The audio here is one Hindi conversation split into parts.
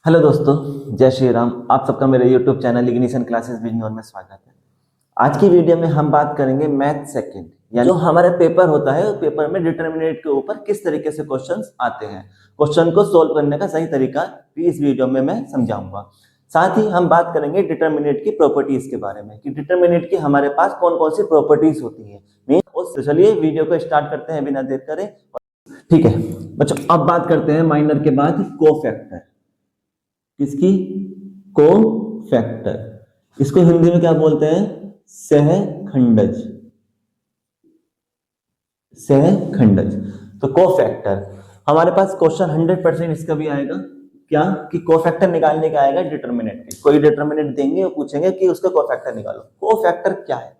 हेलो दोस्तों, जय श्री राम। आप सबका मेरे YouTube channel ignition classes Bijnor में स्वागत है। आज की वीडियो में हम बात करेंगे मैथ सेकंड, यानी जो हमारा पेपर होता है, उस पेपर में डिटर्मिनेंट के ऊपर किस तरीके से क्वेश्चंस आते हैं। क्वेश्चन को सोल्व करने का सही तरीका भी इस वीडियो में मैं समझाऊंगा। साथ ही हम बात करेंगे डिटर्मिनेंट की प्रॉपर्टीज के बारे में कि डिटर्मिनेंट की हमारे पास कौन कौन सी प्रॉपर्टीज होती है। तो चलिए वीडियो को स्टार्ट करते हैं बिना देर करे। ठीक है बच्चों, अब बात करते हैं माइनर के बाद कोफैक्टर। किसकी? को फैक्टर। इसको हिंदी में क्या बोलते हैं? सहखंडज। सहखंडज। तो को फैक्टर हमारे पास क्वेश्चन 100% इसका भी आएगा। क्या कि को फैक्टर निकालने का आएगा डिटर्मिनेंट के। कोई डिटर्मिनेंट देंगे और पूछेंगे कि उसका को फैक्टर निकालो। को फैक्टर क्या है?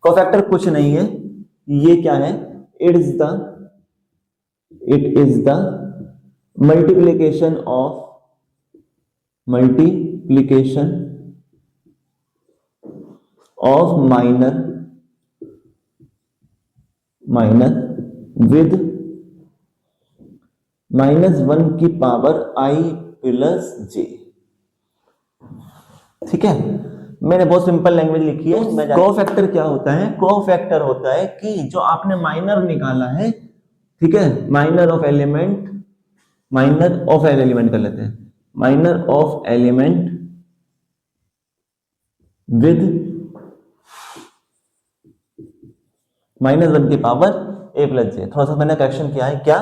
को फैक्टर कुछ नहीं है, ये क्या है? It is the multiplication of minor with -1 की पावर i प्लस j। ठीक है, मैंने बहुत सिंपल लैंग्वेज लिखी है। को फैक्टर क्या होता है? को फैक्टर होता है कि जो आपने माइनर निकाला है, ठीक है, माइनर ऑफ एलिमेंट कर लेते हैं, माइनर ऑफ एलिमेंट विद -1 की पावर a प्लस जे। थोड़ा सा मैंने करेक्शन किया है, क्या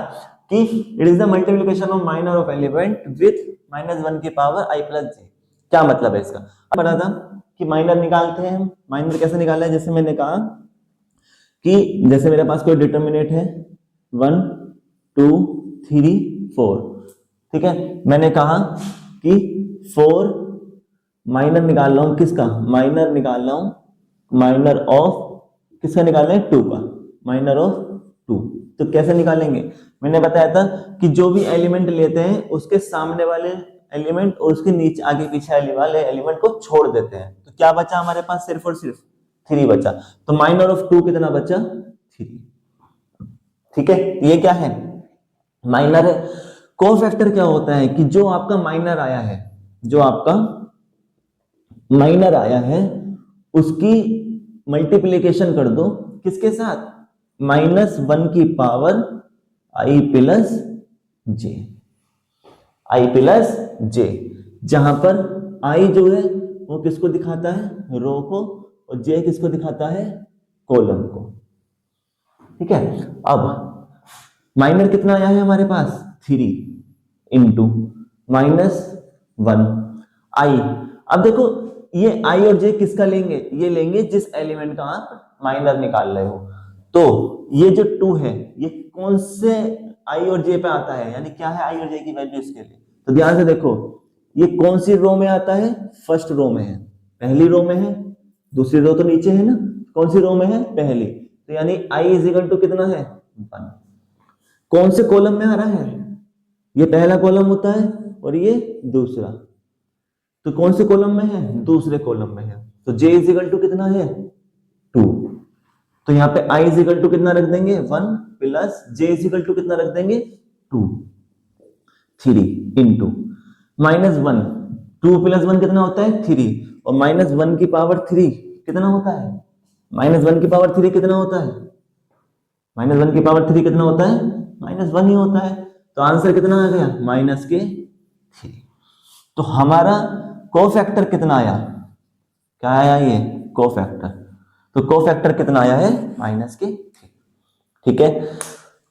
कि it is the multiplication of minor of element with -1 की पावर i प्लस जे। क्या मतलब है इसका? पता था कि माइनर निकालते हैं हम। माइनर कैसे निकालना है? जैसे मैंने कहा कि जैसे मेरे पास कोई डिटर्मिनेंट है 1 2 3 4, ठीक है, मैंने कहा कि 4 माइनर निकाल रहा हूं। किसका माइनर निकाल रहा हूं? माइनर ऑफ किसका निकालना है? 2 का, माइनर ऑफ 2। तो कैसे निकालेंगे? मैंने बताया था कि जो भी एलिमेंट लेते हैं उसके सामने वाले एलिमेंट और उसके नीचे आगे पीछे वाले एलिमेंट को छोड़ देते हैं। तो क्या बचा हमारे पास? सिर्फ और सिर्फ 3 बचा। तो माइनर ऑफ 2 कितना बचा? 3। ठीक है, ये क्या है? माइनर है। कोफैक्टर क्या होता है कि जो आपका माइनर आया है, उसकी मल्टीप्लीकेशन कर दो किसके साथ? -1 की पावर i प्लस जे। जहां पर i जो है वो किसको दिखाता है? रो को, और j किसको दिखाता है? कॉलम को। ठीक है, अब माइनर कितना आया है हमारे पास? 3 इंटू -1 i। अब देखो ये i और j किसका लेंगे? ये लेंगे जिस एलिमेंट का आप माइनर निकाल रहे हो। तो ये जो 2 है ये कौन से i और j पे आता है, यानी क्या है i और j की वैल्यू इसके लिए? तो ध्यान से देखो, ये कौन सी रो में आता है? फर्स्ट रो में है, पहली रो में है। दूसरी रो तो नीचे है ना, कौन सी रो में है? पहली। तो यानी i इज इक्वल टू कितना है? 1। कौन से कॉलम में आ रहा है? ये पहला कॉलम होता है और ये दूसरा। तो कौन से कॉलम में है? दूसरे कॉलम में है। तो j इज इक्वल टू कितना है? 2। तो यहाँ पे i इज इक्वल टू कितना रख देंगे? 1 plus j is equal to कितना रख देंगे? 2। 3 इंटू -1। 2 प्लस 1 कितना होता है? 3। और -1 की पावर 3 कितना होता है? -1 की पावर 3 कितना होता है? -1 की पावर 3 कितना होता है? -1 ही होता है। तो आंसर कितना आ गया? -3। तो हमारा कोफैक्टर कितना आया? क्या आया? ये कोफैक्टर। तो कोफैक्टर कितना आया है? -3। ठीक है,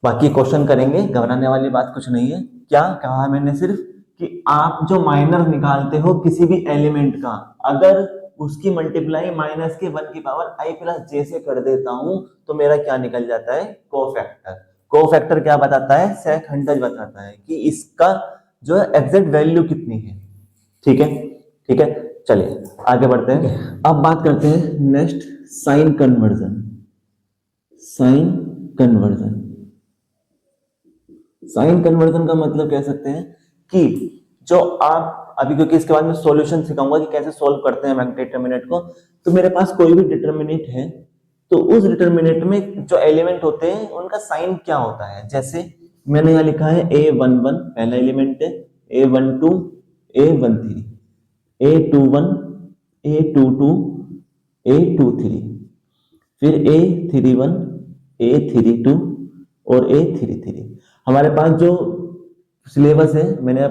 बाकी क्वेश्चन करेंगे, घबराने वाली बात कुछ नहीं है। क्या कहा है मैंने? सिर्फ कि आप जो माइनर निकालते हो किसी भी एलिमेंट का, अगर उसकी मल्टीप्लाई -1 की पावर i प्लस जे से कर देता हूं तो मेरा क्या निकल जाता है? कोफैक्टर। कोफैक्टर क्या बताता है? सहखंडज बताता है कि इसका जो है एग्जैक्ट वैल्यू कितनी है। ठीक है, ठीक है, चलिए आगे बढ़ते हैं। अब बात करते हैं next, sign conversion. Sign conversion का मतलब कह सकते हैं कि जो आप अभी, क्योंकि इसके बाद में सॉल्यूशन सिखाऊंगा कि कैसे सॉल्व करते हैं डिटर्मिनेंट को। तो मेरे पास कोई भी डिटर्मिनेंट है, तो उस डिटर्मिनेंट में जो एलिमेंट होते हैं उनका साइन क्या होता है। जैसे मैंने यहाँ लिखा है a11 पहला एलिमेंट है, a12 A13, A21, A22, A23, फिर A31, A32 और A33। हमारे पास जो सिलेबस है, मैंने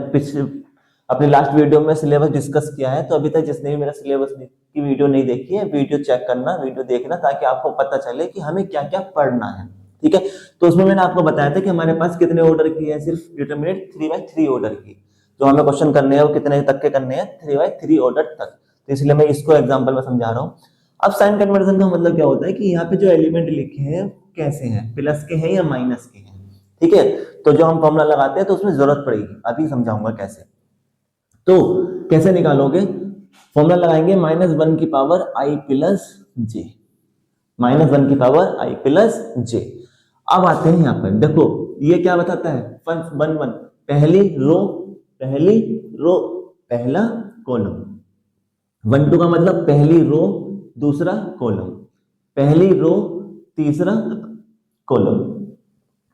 अपने लास्ट वीडियो में सिलेबस डिस्कस किया है, तो अभी तक जिसने भी मेरा सिलेबस की वीडियो नहीं देखी है, वीडियो चेक करना, वीडियो देखना, ताकि आपको पता चले कि हमें क्या क्या पढ़ना है। ठीक है, तो उसमें मैंने आपको बताया था कि हमारे पास कितने ऑर्डर की है, सिर्फ डिटरमिनेंट 3/3 ऑर्डर की जो हमें क्वेश्चन करने हैं, वो कितने तक के करने हैं, 3/3 ऑर्डर तक। तो इसलिए मैं इसको एग्जाम्पल में समझा रहा हूँ। अब साइन कन्वर्जन का मतलब क्या होता है कि यहाँ पे जो एलिमेंट लिखे हैं कैसे हैं, प्लस के हैं या माइनस के हैं। ठीक है, तो जो हम फॉर्मूला लगाते हैं तो उसमें जरूरत पड़ेगी, अभी समझाऊंगा कैसे। तो कैसे निकालोगे, फॉर्मूला लगाएंगे -1 की पावर i प्लस जे, -1 की पावर i प्लस जे। अब आते हैं यहाँ पर, देखो ये क्या बताता है, 1 पहली रो पहला कॉलम, 1 2 का मतलब पहली रो दूसरा कॉलम, पहली रो तीसरा कॉलम,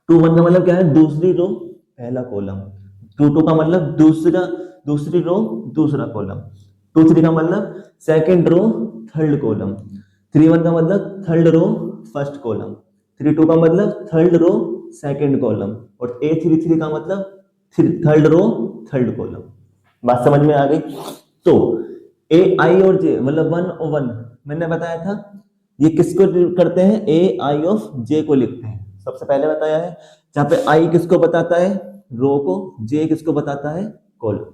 2 1 का मतलब क्या है, दूसरी रो पहला कॉलम, 2 2 का मतलब दूसरी रो दूसरा कॉलम, 2 3 का मतलब सेकंड रो थर्ड कॉलम, 3 1 का मतलब थर्ड रो फर्स्ट कॉलम, 3 2 का मतलब थर्ड रो सेकंड कॉलम, और A33 का मतलब थर्ड रो थर्ड कॉलम। बात समझ में आ गई। तो ए आई और जे मतलब 1 और 1 मैंने बताया था, ये किसको करते हैं, ए आई ऑफ जे को लिखते हैं, सबसे पहले बताया है। जहां पे आई किसको बताता है, रो को, जे किसको बताता है, कॉलम।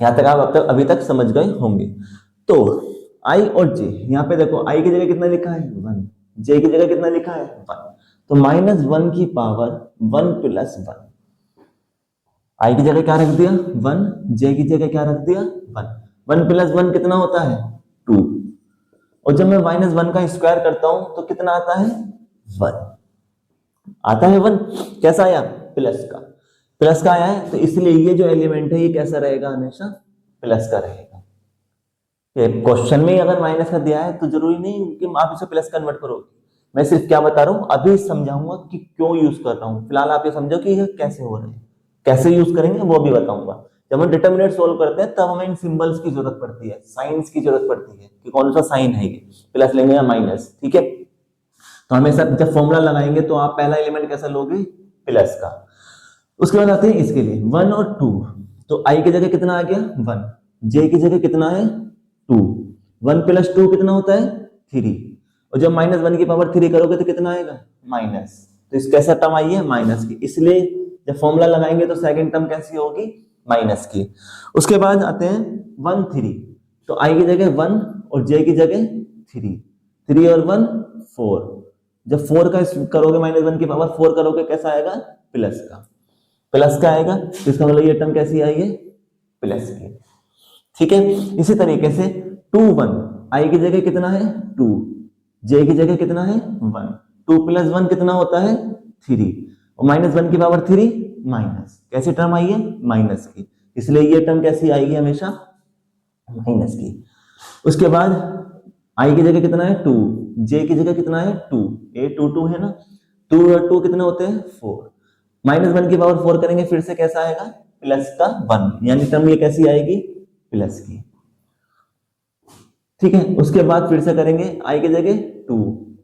यहां तक आप अभी तक समझ गए होंगे। तो आई और जे, यहाँ पे देखो आई की जगह कितना लिखा है 1, जे की जगह कितना लिखा है 1, तो -1 की पावर 1 प्लस 1, आई की जगह क्या रख दिया 1, जे की जगह क्या रख दिया 1, 1 प्लस 1 कितना होता है 2, और जब मैं -1 का स्क्वायर करता हूं तो कितना आता है 1, आता है 1, कैसा आया प्लस का आया है, तो इसलिए ये जो एलिमेंट है ये कैसा रहेगा, हमेशा प्लस का रहेगा। क्वेश्चन में अगर माइनस का दिया है तो जरूरी नहीं कि आप इसे प्लस कन्वर्ट करोगे, मैं सिर्फ क्या बता रहा हूं, अभी समझाऊंगा कि क्यों यूज कर रहा हूं, फिलहाल आप ये समझो कि ये कैसे हो रहा है, कैसे यूज करेंगे वो भी बताऊंगा। जब हम डिटरमिनेंट सोल्व करते हैं तब हमें इन सिंबल्स की जरूरत पड़ती है, साइंस की जरूरत पड़ती है कि कौन सा साइन है ये, प्लस लेंगे या माइनस। ठीक है, तो हमेशा जब फॉर्मूला लगाएंगे तो आप पहला एलिमेंट कैसा लोगे, प्लस का। उसके बाद आते हैं इसके लिए 1 और 2, तो आई की जगह कितना आ गया 1, जे की जगह कितना है 2, 1 प्लस 2 कितना होता है 3, और जब -1 की पावर 3 करोगे तो कितना आएगा माइनस, तो इस कैसा टर्म आई है माइनस की, इसलिए जब फॉर्मूला लगाएंगे तो सेकंड टर्म कैसी होगी माइनस की। उसके बाद आते हैं 1 3, तो आई की जगह 1 और जे की जगह 3, 3 और 1 4, जब 4 का करोगे -1 की पावर 4 करोगे कैसा आएगा प्लस का आएगा, तो इसका मतलब ये टर्म कैसी आई है प्लस की। ठीक है, इसी तरीके से 2 1, आई की जगह कितना है 2, जे की जगह कितना है 1, 2 प्लस 1 कितना होता है 3, और -1 की पावर 3 माइनस, कैसी टर्म आई है माइनस की, इसलिए ये टर्म कैसी आएगी हमेशा माइनस की। उसके बाद आई की जगह कितना है 2, जे की जगह कितना है 2, A22 है ना, 2 और 2 कितने होते हैं 4, -1 की पावर 4 करेंगे फिर से कैसा आएगा प्लस का 1, यानी टर्म ये कैसी आएगी प्लस की। ठीक है, उसके बाद फिर से करेंगे आई की जगह 2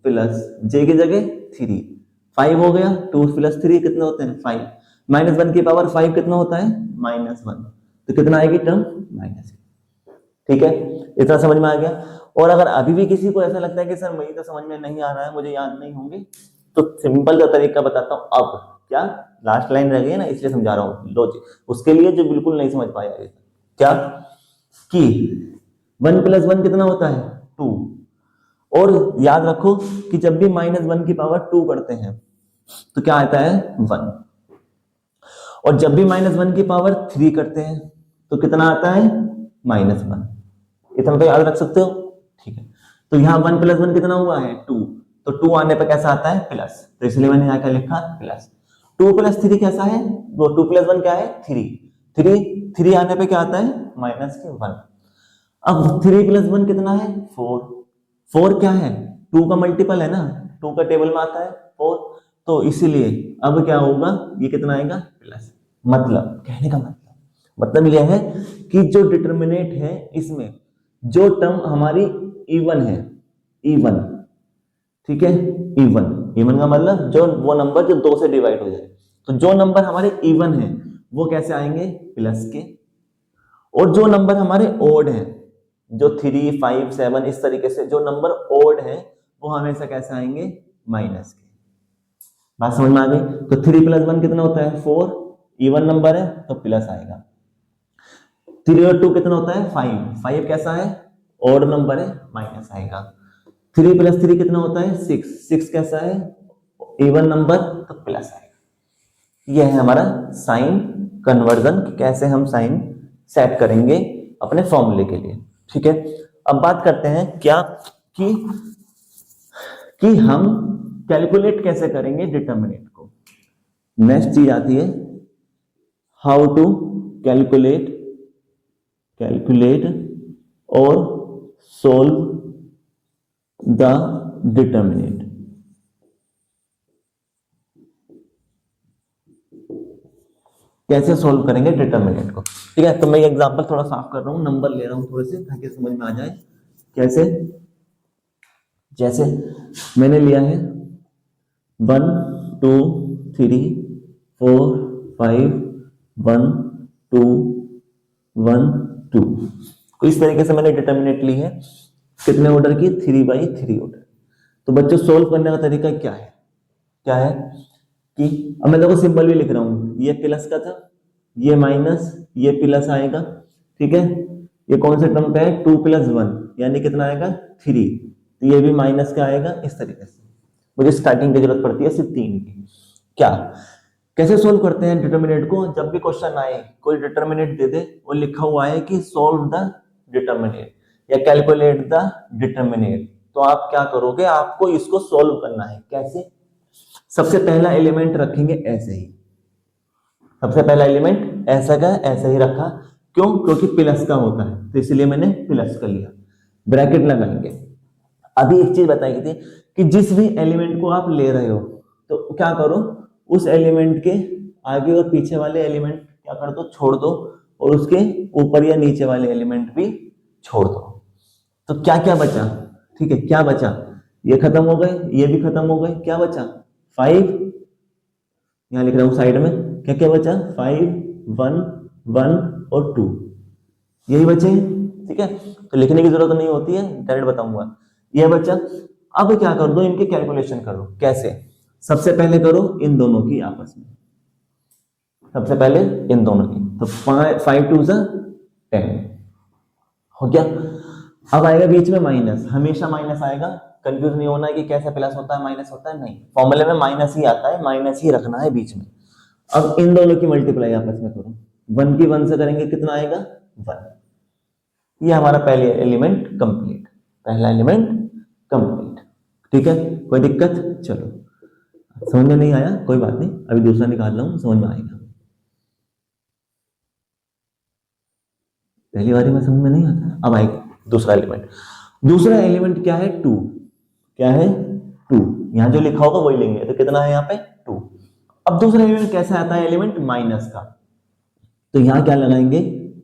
प्लस जे की जगह 3, 5 हो गया, 2 प्लस 3 कितने होते हैं 5, -1 की पावर 5 कितना होता है -1, तो कितना आएगी टर्म माइनस। ठीक है, इतना समझ में आ गया। और अगर अभी भी किसी को ऐसा लगता है कि सर मुझे तो समझ में नहीं आ रहा है, मुझे याद नहीं होंगे, तो सिंपल सा तरीका बताता हूं। अब क्या लास्ट लाइन रह गई ना, इसलिए समझा रहा हूं लॉजिक, उसके लिए जो बिल्कुल नहीं समझ पाया है क्या, कि 1 प्लस 1 कितना होता है 2, और याद रखो कि जब भी -1 की पावर 2 करते हैं तो क्या आता है 1, और जब भी -1 की पावर 3 करते हैं तो कितना आता है -1, इतना तो याद रख सकते हो। ठीक है, तो यहाँ 1 प्लस 1 कितना हुआ है 2, तो 2 आने पर कैसा आता है प्लस, तो इसलिए मैंने यहाँ क्या लिखा प्लस। 2 प्लस 3 कैसा है, वो 2 प्लस 1 क्या है 3, 3 आने पे क्या आता है -1। अब 3 प्लस 1 कितना है 4, 4 क्या है 2 का मल्टीपल है ना, 2 का टेबल में आता है 4, तो इसीलिए अब क्या होगा ये कितना आएगा प्लस, मतलब कहने का मतलब मतलब यह है कि जो डिटर्मिनेंट है इसमें जो टर्म हमारी इवन है, इवन, ठीक है, इवन, इवन का मतलब जो वो नंबर जो 2 से डिवाइड हो जाए। तो जो नंबर हमारे इवन है वो कैसे आएंगे, प्लस के, और जो नंबर हमारे ओड हैं, जो 3, 5, 7 इस तरीके से जो नंबर ओड है वो हमेशा कैसे आएंगे, माइनस के। बात समझ में आ गई? तो 3 + 1 कितना होता है, 4, इवन नंबर है तो प्लस आएगा। 3 और 2 कितना होता है, 5, 5 कैसा है, ओड नंबर है, माइनस आएगा। 3 + 3 कितना होता है, 6, 6 कैसा है, इवन नंबर, तो प्लस आएगा। यह है हमारा साइन कन्वर्जन, कैसे हम साइन सेट करेंगे अपने फॉर्मूले के लिए। ठीक है, अब बात करते हैं क्या कि हम कैलकुलेट कैसे करेंगे डिटर्मिनेंट को। नेक्स्ट चीज आती है हाउ टू कैलकुलेट और सोल्व द डिटर्मिनेंट। कैसे सोल्व करेंगे डिटर्मिनेंट को। ठीक है, तो मैं ये एग्जांपल थोड़ा साफ कर रहा हूं, नंबर ले रहा हूं थोड़े से ताकि समझ में आ जाए कैसे। जैसे मैंने लिया है 1 2 3 4 5 1 2 1 2, तो इस तरीके से मैंने डिटर्मिनेंट ली है। कितने ऑर्डर की, 3/3 ऑर्डर। तो बच्चों सोल्व करने का तरीका क्या है, कि अब मैं देखो सिंबल भी लिख रहा हूं, ये प्लस का था, ये माइनस, ये प्लस आएगा। ठीक है, ये कौन से टर्म पे है, 2 + 1 यानी कितना आएगा, 3, तो ये भी माइनस का आएगा। इस तरीके से मुझे स्टार्टिंग की जरूरत पड़ती है सिर्फ 3 की। क्या, कैसे सोल्व करते हैं डिटर्मिनेंट को, जब भी क्वेश्चन आए कोई डिटर्मिनेंट दे दे और लिखा हुआ है कि सोल्व द डिटर्मिनेंट या कैलकुलेट द डिटर्मिनेंट, तो आप क्या करोगे, आपको इसको सोल्व करना है। कैसे, सबसे पहला एलिमेंट रखेंगे ऐसे ही, सबसे पहला एलिमेंट ऐसा का ऐसा ही रखा, क्यों, क्योंकि प्लस का होता है तो इसलिए मैंने प्लस कर लिया, ब्रैकेट लगाएंगे। अभी एक चीज बताई थी कि जिस भी एलिमेंट को आप ले रहे हो तो क्या करो, उस एलिमेंट के आगे और पीछे वाले एलिमेंट क्या कर दो, छोड़ दो, और उसके ऊपर या नीचे वाले एलिमेंट भी छोड़ दो। तो क्या क्या बचा, ठीक है, क्या बचा, ये खत्म हो गए, ये भी खत्म हो गए, क्या बचा, 5, यहां लिख रहा हूं साइड में, क्या क्या बचा, 5 1 1 और 2, यही बचे। ठीक है, तो लिखने की जरूरत नहीं होती है, डायरेक्ट बताऊंगा। यह बचा, अब क्या कर दो, इनकी कैलकुलेशन करो। कैसे, सबसे पहले करो इन दोनों की आपस में, सबसे पहले इन दोनों की, तो 5 2 10 हो गया। अब आएगा बीच में माइनस, हमेशा माइनस आएगा, कंफ्यूज नहीं होना है कि कैसे प्लस होता है माइनस होता है, नहीं, फॉर्मूले में माइनस ही आता है, माइनस ही रखना है बीच में। अब इन दोनों की मल्टीप्लाई आपस में करो, 1 की 1 से करेंगे कितना आएगा, 1। ये हमारा पहले एलिमेंट कंप्लीट, पहला एलिमेंट कंप्लीट। ठीक है, कोई दिक्कत, चलो समझ में नहीं आया कोई बात नहीं, अभी दूसरा निकाल रहा हूं, समझ में आएगा। पहली बारी में समझ में नहीं आता, अब आएगा दूसरा एलिमेंट। दूसरा एलिमेंट क्या है, 2, क्या है, 2, यहां जो लिखा होगा वही लेंगे, तो कितना है यहाँ पे, 2। अब दूसरा एलिमेंट कैसे आता है, एलिमेंट माइनस का, तो यहां क्या लगाएंगे,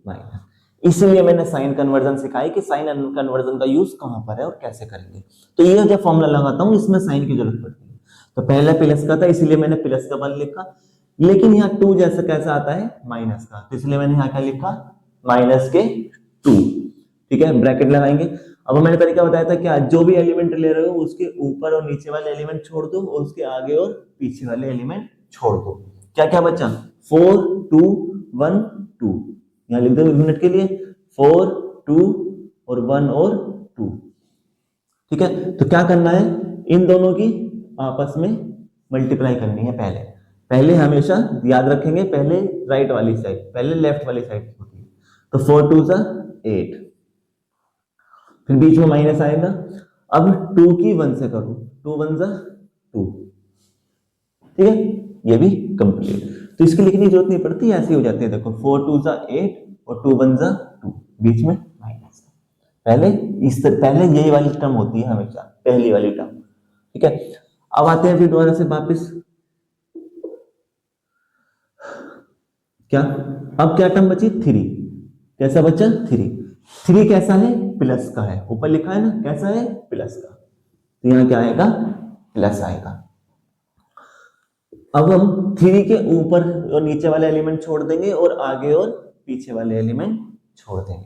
माइनस। इसलिए मैंने साइन कन्वर्जन सिखाई कि साइन कन्वर्जन का यूज कहां पर है और कैसे करेंगे। तो ये जो फॉर्मूला लगाता हूं इसमें साइन की जरूरत पड़ती है, तो पहला प्लस का था इसलिए मैंने प्लस का 1 लिखा, लेकिन यहाँ 2 जैसा कैसा आता है, माइनस का, तो इसलिए मैंने यहाँ क्या लिखा, माइनस के 2। ठीक है, ब्रैकेट लगाएंगे। अब मैंने तरीका बताया था क्या, जो भी एलिमेंट ले रहे हो उसके यूपर और नीचे वाले एलिमेंट छोड़ दो और उसके आगे और पीछे वाले एलिमेंट छोड़ दो। क्या क्या बचा, 4 2 1 2, यहां लिख दो एक मिनट के लिए, 4 2 और 1 और 2। ठीक है, तो क्या करना है, इन दोनों की आपस में मल्टीप्लाई करनी है। पहले पहले हमेशा याद रखेंगे, पहले राइट वाली साइड, पहले लेफ्ट वाली साइड होती है, तो 4 2 8, फिर बीच में माइनस आएगा। अब 2 की 1 से करो, 2 1 2। ठीक है, ये भी कंप्लीट, तो इसकी लिखने की जरूरत नहीं पड़ती, ऐसे ही हो जाती है। देखो 4 2 8 और 2 1 2, बीच में माइनस। पहले पहले यही वाली टर्म होती है हमेशा, पहली वाली टर्म। ठीक है, अब आते हैं फिर दोबारा से वापस, क्या, अब क्या टर्म बची, 3, कैसा बचा 3 कैसा है, प्लस का है, ऊपर लिखा है ना कैसा है, प्लस का, तो यहाँ क्या आएगा, प्लस आएगा। अब हम 3 के ऊपर और नीचे वाले एलिमेंट छोड़ देंगे और आगे और पीछे वाले एलिमेंट छोड़ देंगे।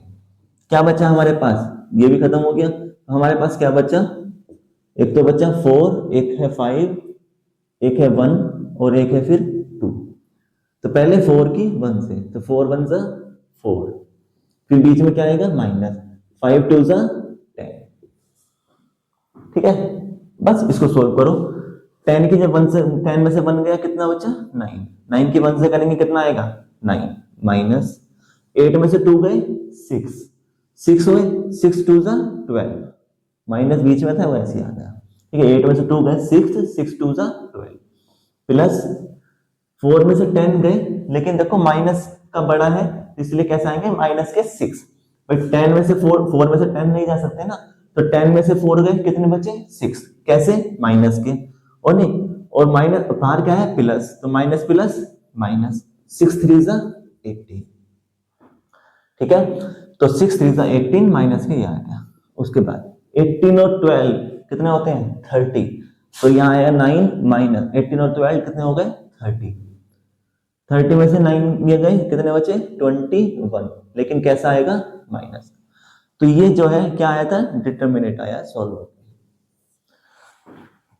क्या बचा हमारे पास, ये भी खत्म हो गया, हमारे पास क्या बचा, एक तो बचा 4, एक है 5, एक है 1 और एक है फिर 2। तो पहले 4 की 1 से, तो 4 1 जा 4, फिर बीच में क्या आएगा माइनस, 5 2 जा 10। ठीक है, बस इसको सोल्व करो। 10 की जब 1 से 10 में से 1 गया कितना बचा 9, 9 की 1 से करेंगे कितना आएगा 9, माइनस 8 में से 2 गए 6, 6 हुए, 6 2 जा 12, माइनस बीच में था वो ऐसे आ गया। ठीक है, 8 में से 2 गए 6, 6 2 जा 12, प्लस 4 में से 10 गए, लेकिन देखो माइनस का बड़ा है इसलिए कैसे आएंगे माइनस के 6, बट 10 में से 4 में से 10 नहीं जा सकते ना, तो 10 में से 4 गए कितने बचे 6, कैसे माइनस के, और नहीं, और माइनस बाहर क्या है प्लस, तो माइनस प्लस माइनस, 6 3 जा 18। ठीक है, तो 6 3 जा 18 माइनस के ये आ गया। उसके बाद 18 और 12 कितने होते हैं 30, तो यहाँ आया 9 माइनस 18 और 12 कितने हो गए 30, 30 में से 9 ये गए कितने बचे 21, लेकिन कैसा आएगा माइनस। तो ये जो है क्या आया था डिटरमिनेट आया सॉल्व।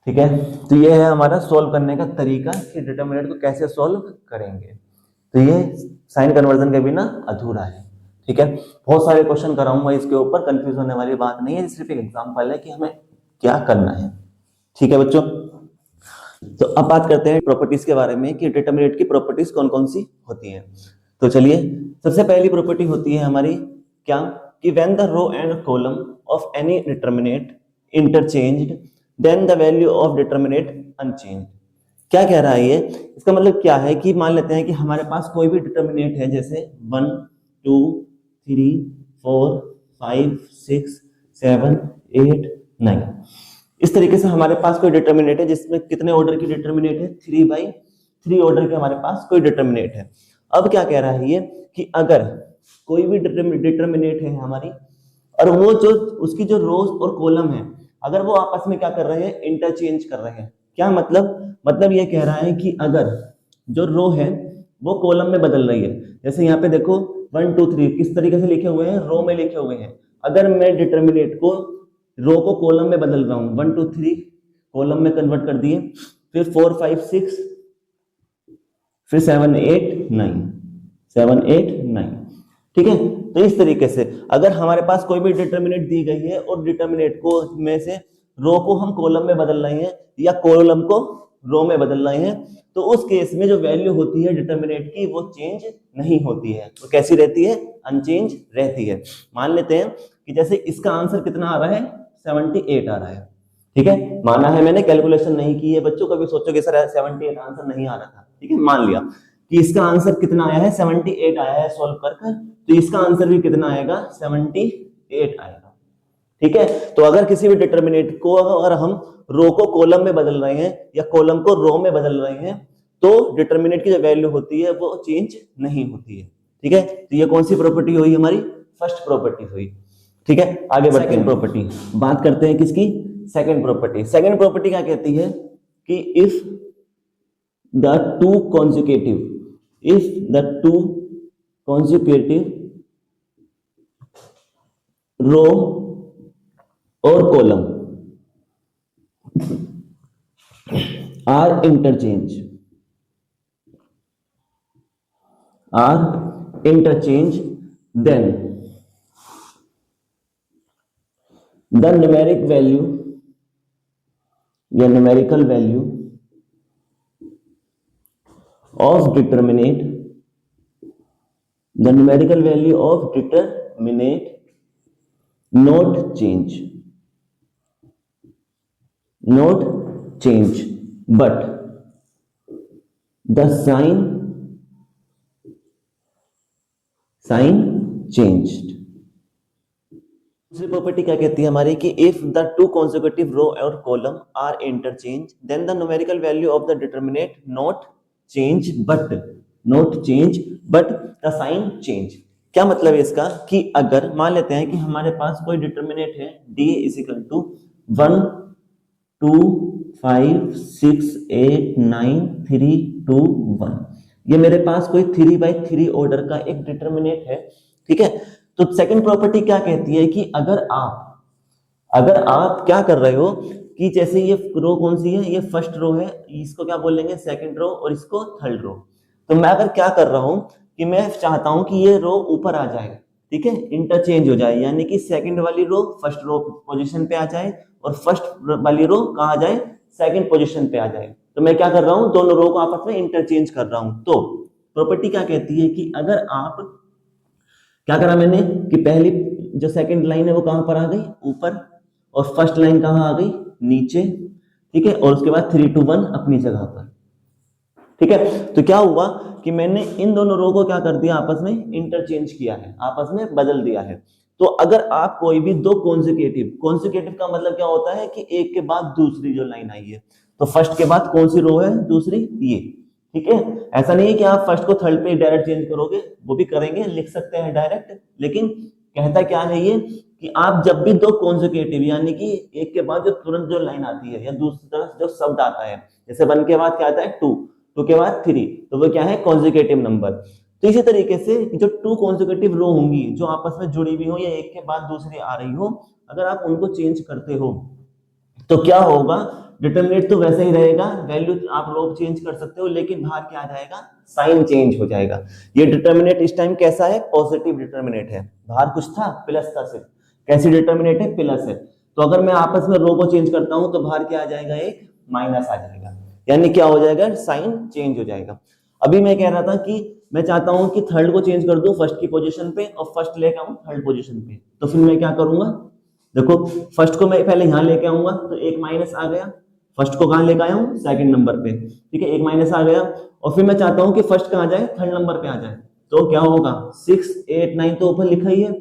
ठीक है, तो ये है हमारा सॉल्व करने का तरीका कि डिटरमिनेट को कैसे सॉल्व करेंगे। तो ये साइन कन्वर्जन के बिना अधूरा है। ठीक है, बहुत सारे क्वेश्चन कराऊंगा इसके ऊपर, कंफ्यूज होने वाली बात नहीं है, सिर्फ एक एग्जांपल है कि हमें क्या करना है। ठीक है बच्चों, तो अब बात करते हैं प्रॉपर्टीज के बारे में कि डिटरमिनेट की प्रॉपर्टीज कौन कौन सी होती हैं। तो चलिए, सबसे पहली प्रॉपर्टी होती है हमारी क्या, कि when the row and column of any determinant interchanged then the value of determinant unchanged. क्या कह रहा है ये, इसका मतलब क्या है कि मान लेते हैं कि हमारे पास कोई भी डिटरमिनेट है, जैसे 1 2 3 4 5 6 7 8 9, इस तरीके से हमारे पास कोई डिटरमिनेट है जिसमें कितने ऑर्डर की डिटरमिनेट है 3/3 ऑर्डर के हमारे पास कोई डिटरमिनेट है। अब क्या कह रहा है ये कि अगर कोई भी डिटरमिनेट है हमारी, और वो जो उसकी जो रोज और कॉलम है, अगर वो आपस में क्या कर रहे हैं इंटरचेंज कर रहे हैं। क्या मतलब ये कह रहा है कि अगर जो रो है वो कॉलम में बदल रही है, जैसे यहाँ पे देखो 1 2 3 किस तरीके से लिखे हुए हैं, रो में लिखे हुए हैं। अगर मैं डिटरमिनेट को रो को कॉलम में बदल रहा हूं, 1 2 3 कॉलम में कन्वर्ट कर दिए, फिर 4 5 6, फिर 7 8 9, 7 8 9। ठीक है, तो इस तरीके से अगर हमारे पास कोई भी डिटरमिनेट दी गई है और डिटरमिनेट को में से रो को हम कॉलम में बदल रहे हैं या कॉलम को रो में बदल रहे हैं, तो उस केस में जो वैल्यू होती है डिटरमिनेट की वो चेंज नहीं होती है। तो कैसी रहती है, अनचेंज रहती है। मान लेते हैं कि जैसे इसका आंसर कितना आ रहा है 78 आ रहा है। ठीक है, माना है मैंने, कैलकुलेशन नहीं की है बच्चों, कभी सोचोगे सर 78 आंसर नहीं आ रहा था। ठीक है, मान लिया कि इसका आंसर कितना आया है 78 आया है सॉल्व कर, तो इसका आंसर भी कितना आएगा 78 आएगा। ठीक है, तो अगर किसी भी डिटरमिनेट को अगर हम रो को कॉलम में बदल रहे हैं या कॉलम को रो में बदल रहे हैं, तो डिटरमिनेट की जो वैल्यू होती है वो चेंज नहीं होती है। ठीक है, तो ये कौन सी प्रॉपर्टी हुई हमारी, फर्स्ट प्रॉपर्टी हुई। ठीक है, आगे बढ़ते हैं प्रॉपर्टी, बात करते हैं किसकी, सेकंड प्रॉपर्टी। सेकंड प्रॉपर्टी क्या कहती है कि if the two consecutive row और column are interchange then the numerical value of determinate not change but the sign changed। दूसरी प्रॉपर्टी क्या कहती है हमारी कि if the two consecutive row और column are interchange then the numerical value of the determinant not change but not change but the sign change. क्या मतलब है इसका कि अगर मान लेते हैं कि हमारे पास कोई डिटर्मिनेंट है d इज इक्वल टू 1 2 5 6 8 9 3 2 1, ये मेरे पास कोई 3/3 ऑर्डर का एक डिटर्मिनेंट है, ठीक है। तो सेकंड प्रॉपर्टी क्या कहती है कि अगर आप क्या कर रहे हो कि जैसे ये रो कौन सी है, ये फर्स्ट रो है, इसको क्या बोलेंगे सेकंड रो और इसको थर्ड रो। तो मैं अगर क्या कर रहा हूं कि मैं चाहता हूं कि ये रो ऊपर आ जाए, ठीक है, इंटरचेंज हो जाए, यानी कि सेकंड वाली रो फर्स्ट रो पोजीशन पे आ जाए और फर्स्ट वाली रो कहां आ जाए, सेकंड पोजीशन पे आ जाए। तो मैं क्या कर रहा हूं, दोनों रो को आपस में इंटरचेंज कर रहा हूं। तो प्रॉपर्टी क्या कहती है कि अगर आप क्या करा मैंने कि पहली जो सेकंड लाइन है वो कहां पर आ गई, ऊपर, और फर्स्ट लाइन कहां आ गई, नीचे, ठीक है, और उसके बाद 3 2 1 अपनी जगह पर, ठीक है। तो क्या हुआ कि मैंने इन दोनों रो को क्या कर दिया, आपस में इंटरचेंज किया है, आपस में बदल दिया है। तो अगर आप कोई भी दो कॉन्जिक्यूटिव का मतलब क्या होता है कि एक के बाद दूसरी जो लाइन आई है, तो फर्स्ट के बाद कौन सी रो है, दूसरी, ये, ठीक है। ऐसा नहीं है कि आप फर्स्ट को थर्ड पे डायरेक्ट चेंज करोगे, वो भी करेंगे, लिख सकते हैं डायरेक्ट, लेकिन कहता क्या है ये कि आप जब भी दो कॉन्जिक्यूटिव यानी कि एक के बाद जो तुरंत जो लाइन आती है या दूसरी तरफ जो शब्द आता है, जैसे 1 के बाद क्या आता है 2, 2 के बाद 3, तो वो क्या है, कॉन्जिक्यूटिव नंबर। तो इसी तरीके से जो 2 कॉन्जिक्यूटिव रो होंगी जो आपस में जुड़ी हुई हो या एक के बाद दूसरी आ रही हो, अगर आप उनको चेंज करते हो तो क्या होगा, डिटरमिनेंट तो वैसे ही रहेगा, वैल्यू आप लोग चेंज कर सकते हो, लेकिन बाहर क्या आ जाएगा, साइन चेंज हो जाएगा। ये डिटरमिनेंट इस टाइम कैसा है, पॉजिटिव डिटरमिनेंट है, बाहर कुछ था प्लस था, सिर्फ कैसी डिटरमिनेंट है, प्लस है। तो अगर मैं आपस में रो को चेंज करता हूं तो बाहर क्या आ जाएगा, एक माइनस आ जाएगा, यानी क्या हो जाएगा, साइन चेंज हो जाएगा। अभी मैं कह रहा था कि मैं चाहता हूं कि थर्ड को चेंज कर दूं फर्स्ट की पोजीशन पे और फर्स्ट लेके आऊं थर्ड पोजीशन पे, तो फिर मैं क्या करूंगा, देखो फर्स्ट को मैं पहले यहां लेके आऊंगा तो एक माइनस आ गया, फर्स्ट को कहां लेके आया हूं, सेकंड नंबर पे, ठीक है, एक माइनस आ गया, और फिर मैं चाहता हूं कि फर्स्ट कहां जाए, थर्ड नंबर पे आ जाए। तो क्या होगा, 6 8 9 तो ऊपर लिखा ही है,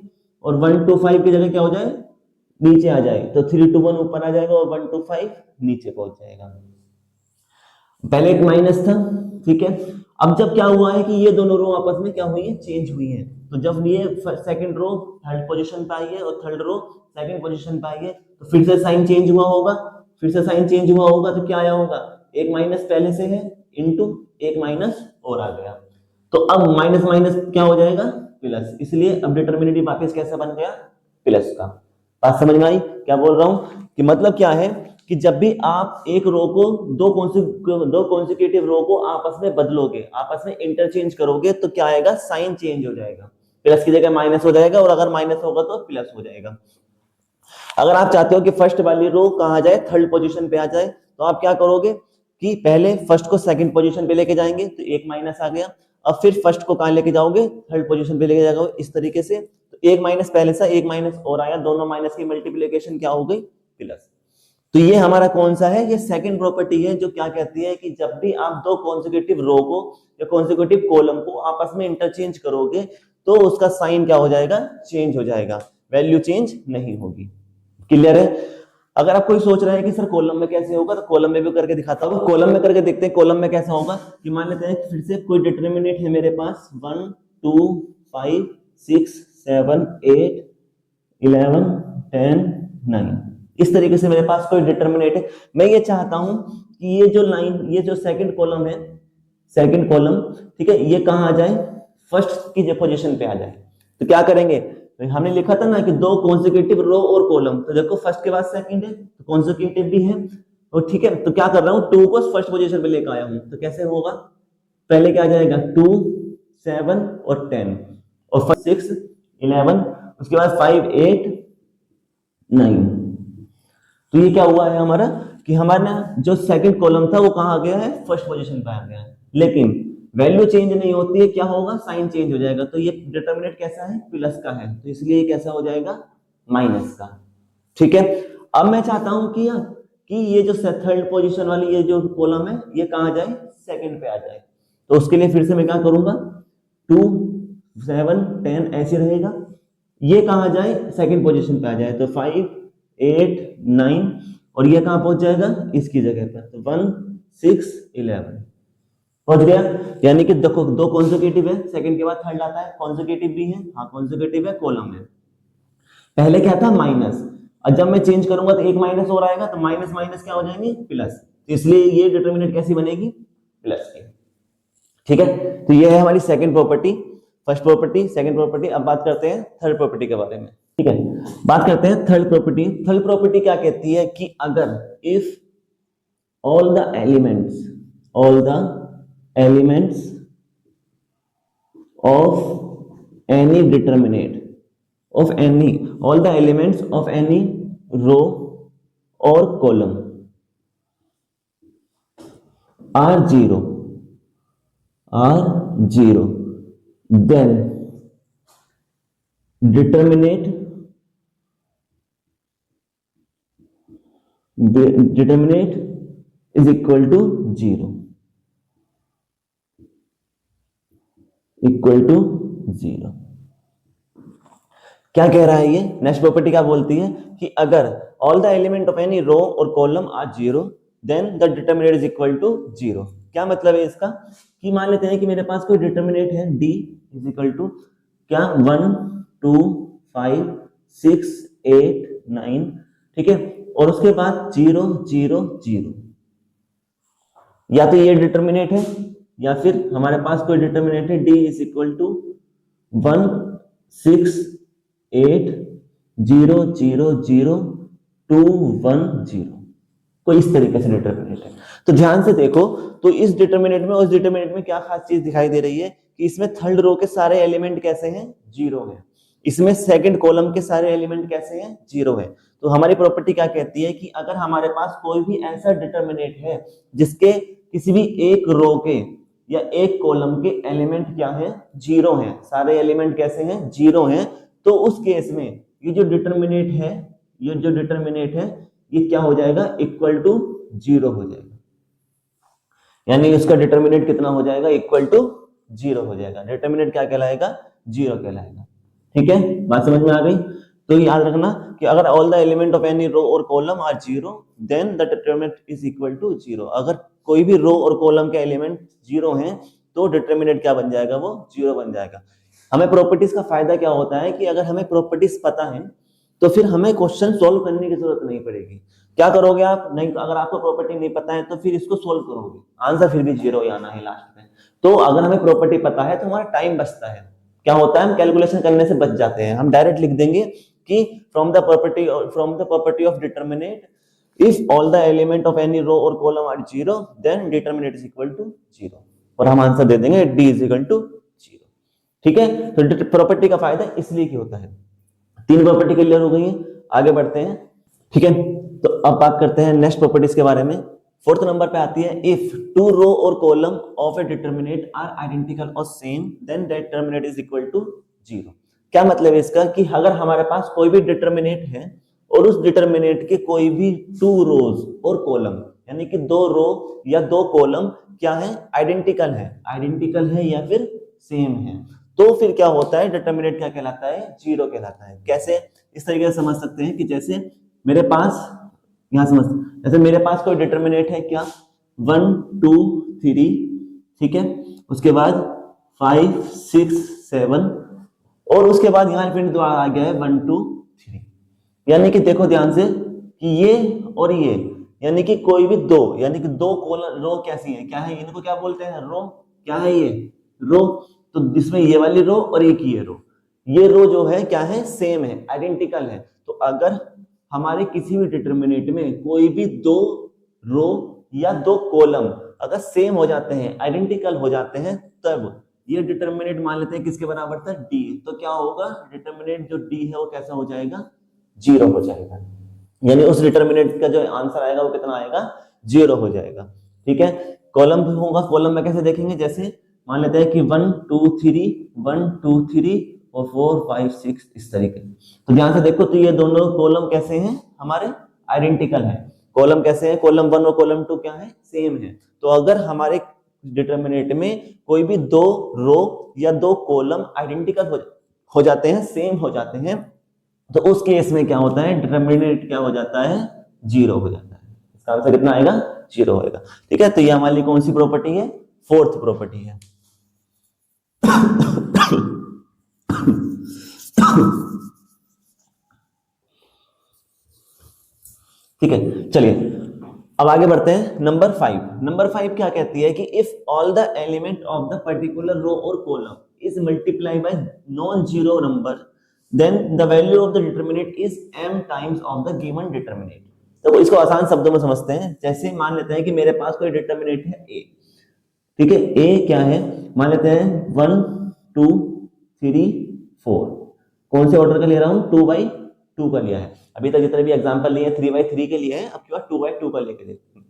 और 1 2 5 की जगह क्या हो जाए, नीचे आ जाए, तो 3 2 1 ऊपर आ जाएगा और 1 2 5 नीचे पहुंच जाएगा। पहले एक माइनस था, ठीक है। अब जब क्या हुआ है कि ये दोनों रो आपस में क्या हुई है, चेंज हुई है, तो जब ये सेकंड रो थर्ड पोजीशन पे आई है और थर्ड रो सेकंड पोजीशन पे आई है, तो फिर से साइन चेंज हुआ होगा, फिर से साइन चेंज हुआ होगा, तो क्या आया होगा, एक माइनस पहले से है इनटू एक माइनस और आ गया, तो अब माइनस माइनस क्या हो जाएगा, प्लस, इसलिए अब डिटरमिनेंट वापस कैसा बन गया, प्लस का। बात समझ में आई क्या बोल रहा हूं, कि मतलब क्या है कि जब भी आप एक रो को दो कॉन्जिक्यूटिव रो को आपस में बदलोगे, आपस में इंटरचेंज करोगे, तो क्या आएगा, साइन चेंज हो जाएगा, प्लस की जगह माइनस हो जाएगा, और अगर माइनस होगा तो प्लस हो जाएगा। अगर आप चाहते हो कि फर्स्ट वाली रो कहां जाए, थर्ड पोजीशन पे आ जाए, तो आप क्या करोगे कि पहले फर्स्ट को सेकंड पोजीशन पे लेके जाएंगे, तो एक माइनस आ गया, अब फिर फर्स्ट को कहां लेके जाओगे, थर्ड पोजीशन पे लेके जाओगे, इस तरीके से, तो एक माइनस पहले से एक माइनस और आया, दोनों माइनस की मल्टीप्लिकेशन क्या हो गई, प्लस। तो ये हमारा कौन सा है, ये सेकंड प्रॉपर्टी है, जो क्या कहती है कि जब भी आप दो कॉन्जिक्यूटिव रो को या कॉन्जिक्यूटिव कॉलम को आपस में इंटरचेंज करोगे, तो उसका साइन क्या हो जाएगा, चेंज हो जाएगा, वैल्यू चेंज नहीं होगी। क्लियर है। अगर आप कोई सोच रहे हैं कि सर कॉलम में कैसे होगा, तो कॉलम में भी करके दिखाता हूँ, कॉलम में करके देखते हैं कॉलम में कैसा होगा। कि मान लेते हैं कि फिर से कोई डिटरमिनेंट है मेरे पास 1 2 5 6 7 8 11 10 9, इस तरीके से मेरे पास कोई डिटरमिनेंट है। मैं ये चाहता हूं कि ये जो लाइन, ये जो सेकंड कॉलम है, सेकंड कॉलम, ठीक है, ये कहां आ जाए, फर्स्ट की पोजीशन पे आ जाए। तो क्या करेंगे, तो हमने लिखा था ना कि दो कॉन्जिक्यूटिव रो और कॉलम, तो देखो फर्स्ट के बाद सेकंड है तो कॉन्जिक्यूटिव भी है, तो ठीक है, तो क्या कर रहा हूं, 2 को फर्स्ट पोजीशन पे लेकर आया हूं, तो कैसे होगा, पहले क्या आ जाएगा 2 7 और 10, और 6 11, उसके बाद 5 8 9। तो ये क्या हुआ है हमारा कि हमारा जो सेकंड कॉलम था वो कहां आ गया है, फर्स्ट पोजीशन पे आ गया है, लेकिन वैल्यू चेंज नहीं होती है, क्या होगा, साइन चेंज हो जाएगा। तो ये डिटरमिनेंट कैसा है, प्लस का है, तो इसलिए ये कैसा हो जाएगा, माइनस का। ठीक है, अब मैं चाहता हूं कि ये जो थर्ड पोजीशन वाली ये जो कॉलम है ये कहां जाए, सेकंड पे आ जाए। तो उसके लिए फिर से मैं क्या करूंगा, 2 7 10 ऐसे रहेगा, ये कहां जाए, सेकंड पोजीशन पे आ जाए, तो 5 8 9, और ये कहां पहुंच जाएगा, इसकी जगह पर, तो 1 6 11। पहुंच गया। यानी कि देखो दो कॉन्जिक्यूटिव है, सेकंड के बाद थर्ड आता है, कॉन्जिक्यूटिव भी है, हाँ कॉन्जिक्यूटिव है, कॉलम है। पहले क्या था माइनस, और जब मैं चेंज करूंगा तो एक माइनस और आएगा, तो माइनस माइनस क्या हो जाएंगे प्लस, तो इसलिए ये डिटरमिनेंट कैसी बनेगी प्लस की। ठीक है, तो ये है हमारी second property, first property, second property. अब बात करते हैं थर्ड प्रॉपर्टी के बारे में। ठीक है, बात करते हैं थर्ड प्रॉपर्टी। थर्ड प्रॉपर्टी क्या कहती है कि अगर if all the elements of any determinate of any all the elements of any row or column are zero then determinate is equal to zero, क्या कह रहा है ये? नेक्स्ट प्रॉपर्टी क्या बोलती है कि अगर all the element of any row और column are zero then the determinant is equal to zero. क्या मतलब है इसका कि मान लेते हैं कि मेरे पास कोई डिटरमिनेट है d इज इक्वल टू क्या 1 2 5 6 8 9, ठीक है, और उसके बाद 0 0 0, या तो ये डिटरमिनेट है या फिर हमारे पास कोई डिटरमिनेट है d इज इक्वल टू 1 6 8 0 0 0 2 1 0, कोई इस तरीके से डिटरमिनेट है। तो ध्यान से देखो, तो इस डिटरमिनेट में और इस डिटरमिनेट में क्या खास चीज दिखाई दे रही है कि इसमें थर्ड रो के सारे एलिमेंट कैसे हैं जीरो हैं, इसमें सेकंड कॉलम के सारे एलिमेंट कैसे हैं जीरो है। तो हमारी प्रॉपर्टी क्या कहती है कि अगर हमारे पास कोई भी ऐसा डिटरमिनेट है जिसके किसी भी एक रो के या एक कॉलम के एलिमेंट क्या है जीरो हैं, सारे एलिमेंट कैसे हैं जीरो हैं, तो उस केस में ये जो डिटरमिनेट है ये क्या हो जाएगा इक्वल टू जीरो हो जाएगा, यानी उसका डिटरमिनेट कितना हो जाएगा इक्वल टू जीरो हो जाएगा। डिटरमिनेट क्या कहलाएगा जीरो कहलाएगा। ठीक है, बात समझ में आ गई? तो याद रखना कि अगर all the element of any row और column are zero then the determinant is equal to zero. अगर कोई भी रो और कॉलम के एलिमेंट जीरो हैं तो डिटरमिनेट क्या बन जाएगा वो जीरो बन जाएगा। हमें प्रॉपर्टीज का फायदा क्या होता है कि अगर हमें प्रॉपर्टीज पता है तो फिर हमें क्वेश्चन सॉल्व करने की जरूरत नहीं पड़ेगी। क्या करोगे आप नहीं, अगर आपको प्रॉपर्टी नहीं पता है तो फिर इसको सोल्व करोगे, आंसर फिर भी जीरो ही आना है लास्ट में। तो अगर हमें प्रॉपर्टी पता है तो हमारा टाइम बचता है, क्या होता है हम कैलकुलेशन करने से बच जाते हैं, हम डायरेक्ट लिख देंगे कि from the property of determinant if all the element of any row और column are zero then determinant is equal to zero, और हम आंसर दे देंगे D is equal to zero. ठीक है, तो प्रॉपर्टी का फायदा इसलिए की होता है। तीन प्रॉपर्टी क्लियर हो गई है, आगे बढ़ते हैं। ठीक है, तो अब बात करते हैं नेक्स्ट प्रॉपर्टीज के बारे में। फोर्थ नंबर पे आती है इफ टू रो और column of a determinant are identical और same then determinant is equal to zero. क्या मतलब है इसका कि अगर हमारे पास कोई भी डिटरमिनेट है और उस डिटरमिनेट के कोई भी टू रोज और कॉलम, यानी कि दो रो या दो कॉलम क्या है आइडेंटिकल है या फिर सेम है, तो फिर क्या होता है डिटरमिनेट क्या कहलाता है जीरो कहलाता है। कैसे? इस तरीके से समझ सकते हैं कि जैसे मेरे पास यहां समझ, जैसे मेरे पास कोई डिटरमिनेट है क्या 1 2 3, ठीक है, उसके बाद 5 6 7 और उसके बाद यहां फिर दोबारा आ गया है 1 2 3, यानी कि देखो ध्यान से कि ये और ये यानी कि कोई भी दो, यानी कि दो कॉलम रो कैसी है, क्या है इनको क्या बोलते हैं रो, क्या है ये रो, तो इसमें ये वाली रो और एक ये रो जो है क्या है सेम है आइडेंटिकल है। तो अगर हमारे किसी भी डिटरमिनेट में कोई भी दो रो या दो कॉलम अगर सेम हो जाते हैं आइडेंटिकल हो जाते हैं तब ये डिटरमिनेट मान लेते हैं किसके बराबर था डी, तो क्या होगा डिटरमिनेट जो डी है वो कैसा हो जाएगा जीरो हो जाएगा, यानी उस डिटरमिनेट का जो आंसर आएगा वो कितना आएगा जीरो हो जाएगा। ठीक है, कॉलम भी होगा, कॉलम में कैसे देखेंगे जैसे मान लेते हैं कि 1 2 3 1 2 3 और 4 5 6 इस तरीके। तो ध्यान से देखो तो ये दोनों कॉलम कैसे हैं हमारे आइडेंटिकल हैं, कॉलम कैसे हैं कॉलम 1 और कॉलम 2 क्या है सेम है। तो अगर हमारे डिटरमिनेट में कोई भी दो रो या दो कॉलम आइडेंटिकल हो जाते हैं सेम हो जाते हैं तो उस केस में क्या होता है डिटरमिनेट क्या हो जाता है जीरो हो जाता है, इसका आंसर कितना आएगा जीरो होगा। ठीक है, तो ये हमारी कौन सी प्रॉपर्टी है फोर्थ प्रॉपर्टी है। ठीक है, चलिए अब आगे बढ़ते हैं। नंबर 5, नंबर 5 क्या कहती है कि if all the element of the particular row और column is multiply by non zero number then the value of the determinant is m times of the given determinant. तो इसको आसान शब्दों में समझते हैं। जैसे मान लेते हैं कि मेरे पास कोई डिटरमिनेंट है a, ठीक है, a क्या है, मान लेते हैं 1 2 3 4। कौन से ऑर्डर का ले रहा हूं, 2/2 का लिया है। अभी तक जितने भी एग्जांपल लिए 3/3 के लिए है, अब की बार 2/2 का लेके देखते हैं।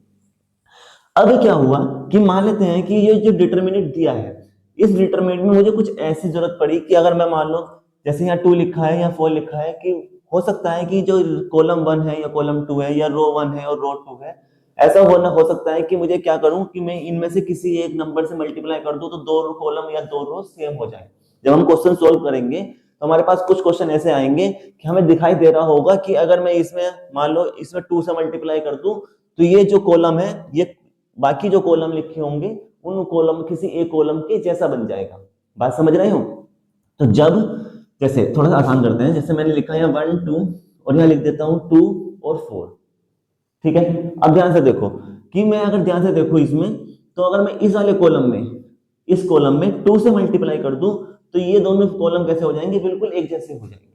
अब क्या हुआ कि मान लेते हैं कि ये जो डिटरमिनेंट दिया है, इस डिटरमिनेंट में मुझे कुछ ऐसी जरूरत पड़ी कि अगर मैं मान लो जैसे यहाँ 2 लिखा है या 4 लिखा है, कि हो सकता है कि जो कॉलम 1 है या कॉलम 2 है या रो 1 है और रो 2 है, ऐसा होना हो सकता है कि मुझे क्या करूं कि मैं इनमें से किसी एक नंबर से मल्टीप्लाई कर दूं तो 2 कॉलम या 2 रो सेम हो जाए। जब हम क्वेश्चन सोल्व करेंगे तो हमारे पास कुछ क्वेश्चन ऐसे आएंगे कि हमें दिखाई दे रहा होगा कि अगर मैं इसमें मान लो इसमें 2 से मल्टीप्लाई कर दूं तो ये जो कॉलम है, ये बाकी जो कॉलम लिखे होंगे उन कॉलम किसी एक कॉलम के जैसा बन जाएगा। बात समझ रहे हो? तो जब जैसे थोड़ा सा आसान करते हैं, जैसे मैंने लिखा है 1 2 और यहाँ लिख देता हूं 2 और 4, ठीक है। अब ध्यान से देखो कि मैं अगर ध्यान से देखो इसमें, तो अगर मैं इस वाले कॉलम में, इस कॉलम में 2 से मल्टीप्लाई कर दूं तो ये दोनों कॉलम कैसे हो जाएंगे, बिल्कुल एक जैसे हो जाएंगे।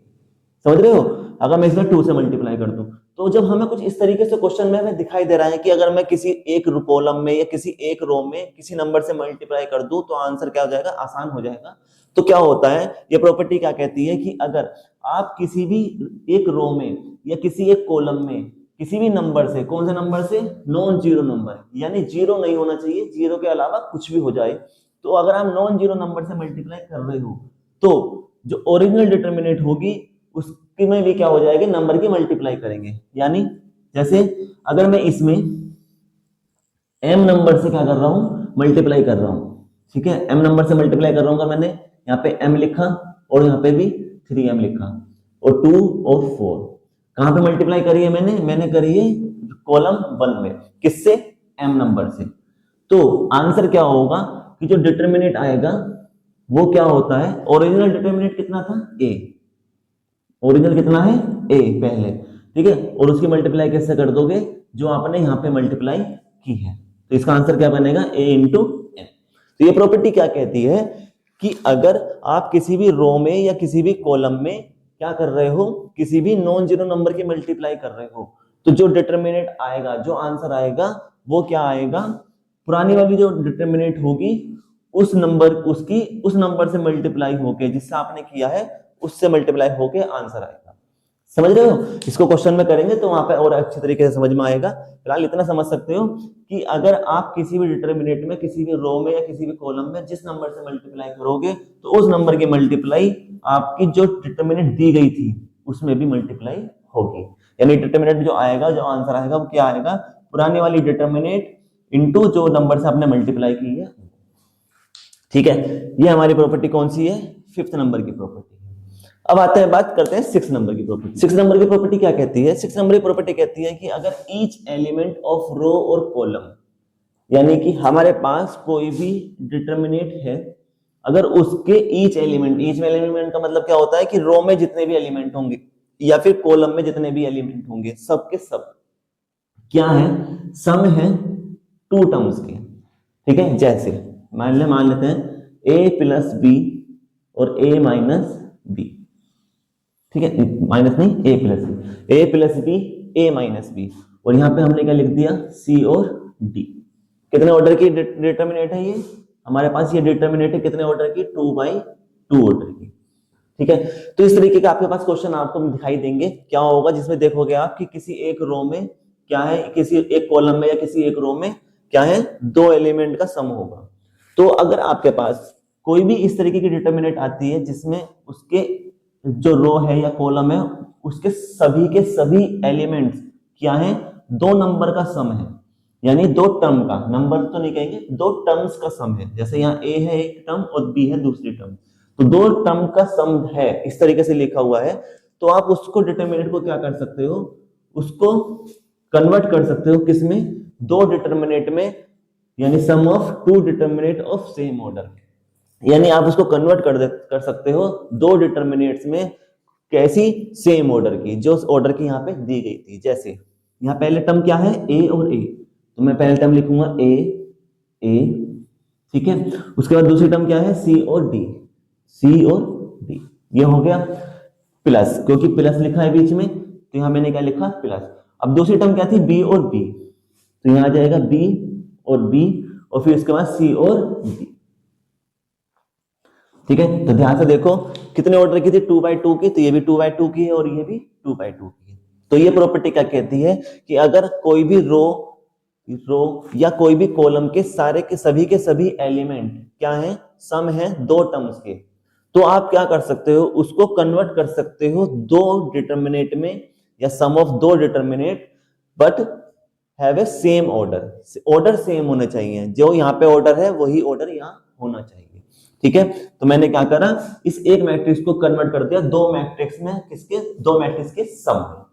समझ रहे हो? अगर मैं इसमें 2 से मल्टीप्लाई कर दूं तो जब हमें कुछ इस तरीके से क्वेश्चन में हमें दिखाई दे रहा है कि अगर मैं किसी एक कॉलम में या किसी एक रो में किसी नंबर से मल्टीप्लाई कर दूं तो आंसर क्या हो जाएगा, आसान हो जाएगा। तो क्या होता है, ये प्रॉपर्टी क्या कहती है कि अगर आप किसी भी एक रो में या किसी एक कॉलम में किसी भी नंबर से, कौन से नंबर से, नॉन जीरो नंबर, यानी जीरो नहीं होना चाहिए, जीरो के अलावा कुछ भी हो जाए, तो अगर आप नॉन जीरो नंबर से मल्टीप्लाई कर रहे हो तो जो ओरिजिनल डिटरमिनेंट होगी उसके में भी क्या हो जाएगी, नंबर की मल्टीप्लाई करेंगे। यानी जैसे अगर मैं इसमें m नंबर से क्या कर रहा हूं, मल्टीप्लाई कर रहा हूं, ठीक है, m नंबर से मल्टीप्लाई कर रहा हूं, मैंने यहाँ पे m लिखा और यहाँ पे भी 3m लिखा और 2 और 4 कहां पे मल्टीप्लाई करी है, मैंने करी है कॉलम 1 में, किससे, m नंबर से। तो आंसर क्या होगा कि जो डिटरमिनेंट आएगा वो क्या होता है, ओरिजिनल डिटरमिनेंट कितना था, a, ओरिजिनल कितना है, a पहले, ठीक है, और उसकी मल्टीप्लाई कैसे कर दोगे, जो आपने यहाँ पे मल्टीप्लाई की है। तो इसका आंसर क्या बनेगा, a इंटू n। तो ये प्रॉपर्टी क्या कहती है कि अगर आप किसी भी रो में या किसी भी कॉलम में क्या कर रहे हो, किसी भी नॉन जीरो नंबर की मल्टीप्लाई कर रहे हो, तो जो डिटरमिनेंट आएगा, जो आंसर आएगा वो क्या आएगा, पुरानी वाली जो डिटरमिनेंट होगी उस नंबर से मल्टीप्लाई होके, जिससे आपने किया है उससे मल्टीप्लाई होके आंसर आएगा। समझ रहे हो? इसको क्वेश्चन में करेंगे तो वहां पे और अच्छे तरीके से समझ में आएगा। फिलहाल इतना समझ सकते हो कि अगर आप किसी भी डिटरमिनेंट में, किसी भी रो में या किसी भी कॉलम में जिस नंबर से मल्टीप्लाई करोगे तो उस नंबर की मल्टीप्लाई आपकी जो डिटरमिनेंट दी गई थी उसमें भी मल्टीप्लाई होगी। यानी डिटरमिनेंट जो आएगा, जो आंसर आएगा वो क्या आएगा, पुरानी वाली डिटरमिनेंट इंटू जो नंबर से आपने मल्टीप्लाई की है। ठीक है, ये हमारी प्रॉपर्टी कौन सी है, 5th नंबर की प्रॉपर्टी। अब आते हैं, बात करते हैं 6 नंबर की प्रॉपर्टी। 6 नंबर की प्रॉपर्टी क्या कहती है, 6 नंबर की प्रॉपर्टी कहती है कि अगर ईच एलिमेंट ऑफ रो और कॉलम, यानी कि हमारे पास कोई भी डिटरमिनेंट है, अगर उसके ईच एलिमेंट का मतलब क्या होता है कि रो में जितने भी एलिमेंट होंगे या फिर कॉलम में जितने भी एलिमेंट होंगे, सब के सब क्या है, सम है 2 टर्म्स के। ठीक है, जैसे मान लेते हैं a प्लस बी और a माइनस बी, ठीक है, माइनस नहीं, a plus b, a minus b, और यहां पे हमने क्या लिख दिया, c और d। कितने ऑर्डर की डिटरमिनेंट है ये हमारे पास, ये डिटरमिनेंट है कितने ऑर्डर की, 2/2 ऑर्डर की। ठीक है, तो इस तरीके के आपके पास क्वेश्चन आपको दिखाई देंगे। क्या होगा, जिसमें देखोगे आप कि किसी एक रो में क्या है, किसी एक कॉलम में या किसी एक रो में क्या है, 2 एलिमेंट का सम होगा। तो अगर आपके पास कोई भी इस तरीके की डिटरमिनेंट आती है जिसमें उसके जो रो है या कॉलम है उसके सभी के सभी एलिमेंट्स क्या है, 2 नंबर का सम है, यानी 2 टर्म का, नंबर तो नहीं कहेंगे, 2 टर्म्स का सम है। जैसे यहाँ a है एक टर्म और b है दूसरी टर्म, तो 2 टर्म का सम है, इस तरीके से लिखा हुआ है, तो आप उसको डिटरमिनेंट को क्या कर सकते हो, उसको कन्वर्ट कर सकते हो किसमें, 2 डिटरमिनेंट में, यानी sum of two determinant of same order, यानी आप उसको कन्वर्ट कर सकते हो दो डिटर्मिनेट्स में, कैसी, सेम ऑर्डर की, जो ऑर्डर की यहाँ पे दी गई थी। जैसे यहाँ पहले टर्म क्या है, ए और ए, तो मैं पहले टर्म लिखूंगा ए ए, ठीक है। उसके बाद दूसरी टर्म क्या है, सी और डी, सी और डी, ये हो गया प्लस, क्योंकि प्लस लिखा है बीच में तो यहां मैंने क्या लिखा, प्लस। अब दूसरी टर्म क्या थी, बी और बी, तो यहां आ जाएगा बी और बी, और फिर इसके बाद सी और डी, ठीक है। तो ध्यान से देखो कितने ऑर्डर की थी, 2/2 की, तो ये भी 2/2 की है और ये भी 2/2 की है। तो ये प्रॉपर्टी क्या कहती है कि अगर कोई भी रो या कोई भी कॉलम के सारे के सभी एलिमेंट क्या है, सम है दो टर्म्स के, तो आप क्या कर सकते हो, उसको कन्वर्ट कर सकते हो दो डिटर्मिनेट में, या सम ऑफ दो determinate, but have a same order, order same होने चाहिए, जो यहाँ पे ऑर्डर है वही ऑर्डर यहाँ होना चाहिए, ठीक है। तो मैंने क्या करा, इस एक मैट्रिक्स को कन्वर्ट कर दिया दो मैट्रिक्स में, किसके, दो मैट्रिक्स के सम में।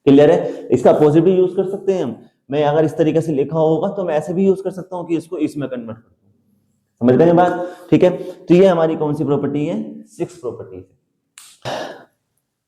क्लियर है। इसका अपोजिट भी यूज कर सकते हैं हम, मैं अगर इस तरीके से लिखा होगा तो मैं ऐसे भी यूज कर सकता हूं कि इसको इसमें कन्वर्ट कर दूं, समझ गए बात, ठीक है। तो ये हमारी कौन सी प्रॉपर्टी है, 6 प्रॉपर्टीज,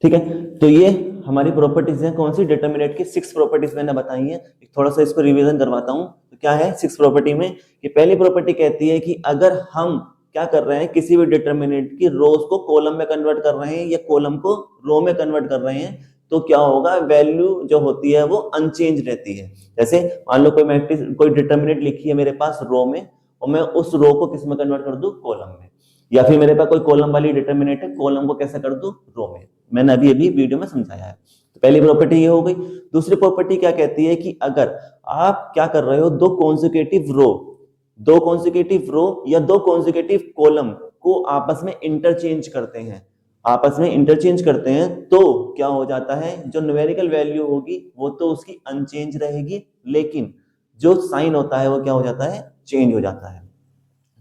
ठीक है। तो ये हमारी प्रॉपर्टीज हैं, कौन सी, डिटर्मिनेट की 6 प्रॉपर्टीज मैंने बताई हैं। थोड़ा सा इसको रिवीजन करवाता हूं, तो क्या है 6 प्रॉपर्टी में, कि पहली प्रॉपर्टी कहती है कि अगर हम क्या कर रहे हैं, किसी भी डिटर्मिनेट की रोज को कॉलम में कन्वर्ट कर रहे हैं या कॉलम को रो में कन्वर्ट कर रहे हैं, तो क्या होगा, वैल्यू जो होती है वो अनचेंज रहती है। जैसे मान लो कोई मैट्रिक्स, कोई डिटर्मिनेट लिखी है मेरे पास रो में, और मैं उस रो को किस में कन्वर्ट कर दूं, कॉलम में, या फिर मेरे पास कोई कॉलम वाली डिटर्मिनेट है, कॉलम को कैसे कर दूं, रो में, मैंने अभी वीडियो में समझाया है। तो पहली प्रॉपर्टी ये हो गई। दूसरी प्रॉपर्टी क्या कहती है कि अगर आप क्या कर रहे हो, दो कॉन्जिक्यूटिव रो या दो कॉन्जिक्यूटिव कॉलम को आपस में इंटरचेंज करते हैं, तो क्या हो जाता है, जो न्यूमेरिकल वैल्यू होगी वो तो उसकी अनचेंज रहेगी, लेकिन जो साइन होता है वो क्या हो जाता है, चेंज हो जाता है,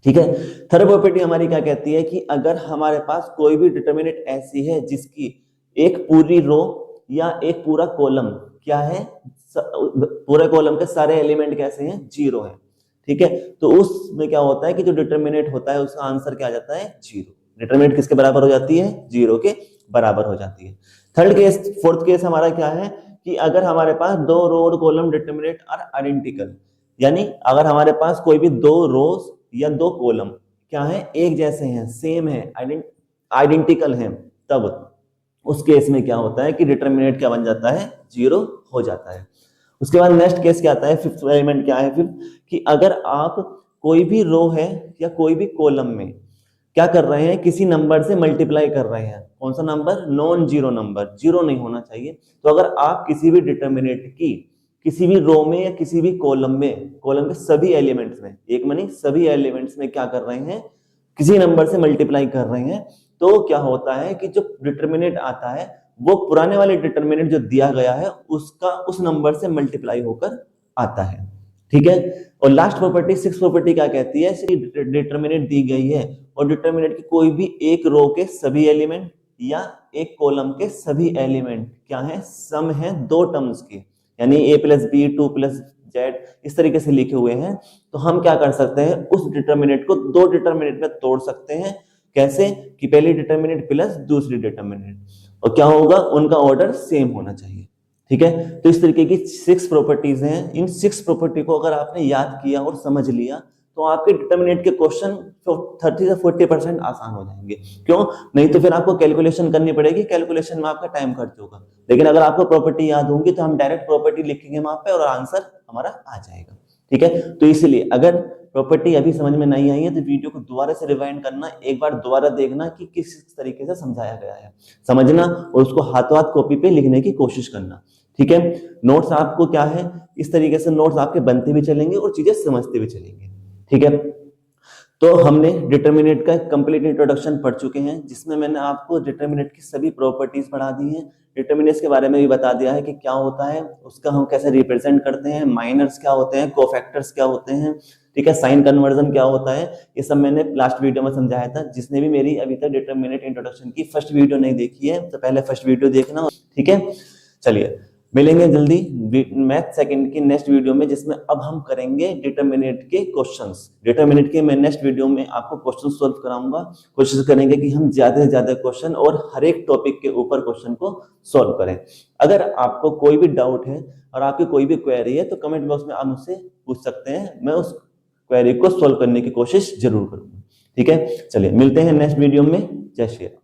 ठीक है। थर्ड प्रॉपर्टी हमारी क्या कहती है कि अगर हमारे पास कोई भी डिटर्मिनेंट ऐसी है जिसकी एक पूरी रो या एक पूरा कॉलम क्या है, पूरे कॉलम के सारे एलिमेंट कैसे हैं, जीरो है, ठीक है। तो उसमें क्या होता है कि जो डिटर्मिनेंट होता है उसका आंसर क्या आ जाता है, जीरो। डिटर्मिनेंट किसके बराबर हो जाती है, जीरो के बराबर हो जाती है। फोर्थ केस हमारा क्या है कि अगर हमारे पास दो रो और कॉलम डिटर्मिनेंट आर आइडेंटिकल, यानी अगर हमारे पास कोई भी दो रोज या दो कॉलम क्या है, एक जैसे हैं, सेम है, आइडेंटिकल हैं, तब उस केस में क्या होता है कि डिटर्मिनेंट क्या बन जाता है, जीरो हो जाता है। उसके बाद नेक्स्ट केस क्या आता है, फिफ्थ एलिमेंट क्या है फिर, कि अगर आप कोई भी रो है या कोई भी कॉलम में क्या कर रहे हैं, किसी नंबर से मल्टीप्लाई कर रहे हैं, कौन सा number, non zero number, zero नहीं होना चाहिए। तो अगर आप किसी भी डिटर्मिनेंट की किसी भी रो में या किसी भी कॉलम के सभी एलिमेंट्स में, एक में नहीं सभी एलिमेंट्स में क्या कर रहे हैं, किसी नंबर से मल्टीप्लाई कर रहे हैं, तो क्या होता है कि जो डिटर्मिनेंट आता है वो पुराने वाले डिटर्मिनेंट जो दिया गया है उसका उस नंबर से मल्टीप्लाई होकर आता है, ठीक है। और लास्ट प्रॉपर्टी, सिक्स प्रॉपर्टी क्या कहती है, डिटर्मिनेंट दी गई है और डिटर्मिनेंट की कोई भी एक रो के सभी एलिमेंट या एक कॉलम के सभी एलिमेंट क्या है, सम है दो टर्म्स के, यानी a plus b 2 plus z इस तरीके से लिखे हुए हैं, तो हम क्या कर सकते हैं, उस डिटर्मिनेंट को दो डिटर्मिनेंट में तोड़ सकते हैं। कैसे कि पहली डिटर्मिनेंट प्लस दूसरी डिटर्मिनेंट, और क्या होगा, उनका ऑर्डर सेम होना चाहिए, ठीक है। तो इस तरीके की 6 प्रॉपर्टीज हैं। इन 6 प्रॉपर्टी को अगर आपने याद किया और समझ लिया तो आपके डिटर्मिनेंट के क्वेश्चन 30 से 40% आसान हो जाएंगे। क्यों, नहीं तो फिर आपको कैलकुलेशन करनी पड़ेगी, कैलकुलेशन में आपका टाइम खर्च होगा। लेकिन अगर आपको प्रॉपर्टी याद होंगी तो हम डायरेक्ट प्रॉपर्टी लिखेंगे वहां पे और आंसर हमारा आ जाएगा, ठीक है। तो इसलिए अगर प्रॉपर्टी अभी समझ में नहीं आई है तो वीडियो को दोबारा से रिवाइंड करना, एक बार दोबारा देखना कि किस तरीके से समझाया गया है, समझना और उसको हाथों हाथ कॉपी पे लिखने की कोशिश करना, ठीक है। नोट्स आपको क्या है, इस तरीके से नोट्स आपके बनते भी चलेंगे और चीजें समझते भी चलेंगे, ठीक है। तो हमने डिटर्मिनेंट का कंप्लीट इंट्रोडक्शन पढ़ चुके हैं, जिसमें मैंने आपको डिटर्मिनेंट की सभी प्रॉपर्टीज पढ़ा दी हैं, डिटर्मिनेंट्स के बारे में भी बता दिया है कि क्या होता है, उसका हम कैसे रिप्रेजेंट करते हैं, माइनर्स क्या होते हैं, कोफैक्टर्स क्या होते हैं, ठीक है, साइन कन्वर्जन क्या होता है, ये सब मैंने लास्ट वीडियो में समझाया था। जिसने भी मेरी अभी तक डिटर्मिनेंट इंट्रोडक्शन की फर्स्ट वीडियो नहीं देखी है तो पहले फर्स्ट वीडियो देखना, ठीक है। चलिए मिलेंगे जल्दी मैथ सेकंड की नेक्स्ट वीडियो में, जिसमें अब हम करेंगे डिटरमिनेट के क्वेश्चंस। डिटरमिनेट के मैं नेक्स्ट वीडियो में आपको क्वेश्चन सॉल्व कराऊंगा। कोशिश करेंगे कि हम ज्यादा से ज्यादा क्वेश्चन और हर एक टॉपिक के ऊपर क्वेश्चन को सॉल्व करें। अगर आपको कोई भी डाउट है और आपकी कोई भी क्वेरी है तो कमेंट बॉक्स में आप मुझसे पूछ सकते हैं, मैं उस क्वेरी को सॉल्व करने की कोशिश जरूर करूंगा। ठीक है, चलिए मिलते हैं नेक्स्ट वीडियो में। जय श्री राम।